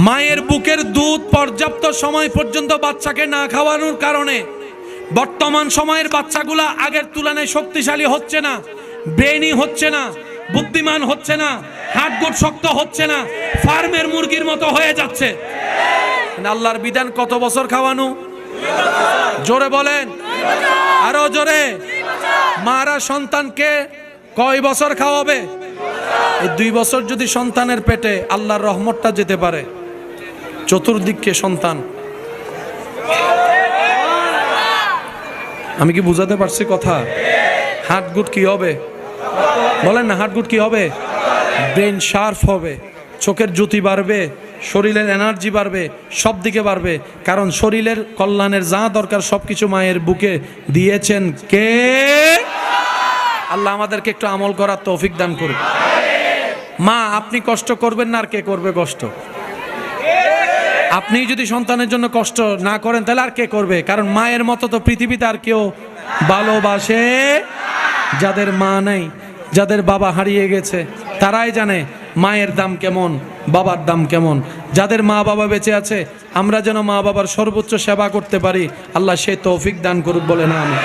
মায়ের বুকের দুধ পর্যাপ্ত সময় পর্যন্ত বাচ্চাকে না খাওয়ানোর কারণে বর্তমান সময়ের বাচ্চাগুলা আগের তুলনায় শক্তিশালী হচ্ছে না, ব্রেইনি হচ্ছে না, বুদ্ধিমান হচ্ছে না, হাড়গোড় শক্ত হচ্ছে না, ফার্মের মুরগির মতো হয়ে যাচ্ছে। আল্লাহর বিধান কত বছর খাওয়ানো? জোরে বলেন, আরো জোরে। মারা সন্তানকে কয় বছর খাওয়াবে? এই 2 বছর যদি সন্তানের পেটে আল্লাহর রহমতটা যেতে পারে, চতুর্দিককে সন্তান। আমি কি বুঝাতে পারছি কথা? হার্টগুড কি হবে বলেন না? হার্টগুড কি হবে? ব্রেন শার্প হবে, চোখের জ্যোতি বাড়বে, শরীরের এনার্জি বাড়বে, সব দিকে বাড়বে। কারণ শরীরের কল্যাণের যা দরকার সবকিছু মায়ের বুকে দিয়েছেন কে? আল্লাহ আমাদেরকে একটু আমল করার তৌফিক দান করুন। মা আপনি কষ্ট করবেন না, আর কে করবে কষ্ট? আপনি যদি সন্তানের জন্য কষ্ট না করেন তাহলে আর কে করবে? কারণ মায়ের মতো তো পৃথিবীতে আর কেউ ভালোবাসে। যাদের মা নেই, যাদের বাবা হারিয়ে গেছে, তারাই জানে মায়ের দাম কেমন, বাবার দাম কেমন। যাদের মা বাবা বেঁচে আছে, আমরা যেন মা বাবার সর্বোচ্চ সেবা করতে পারি। আল্লাহ সে তৌফিক দান করুক, বলে না আমি।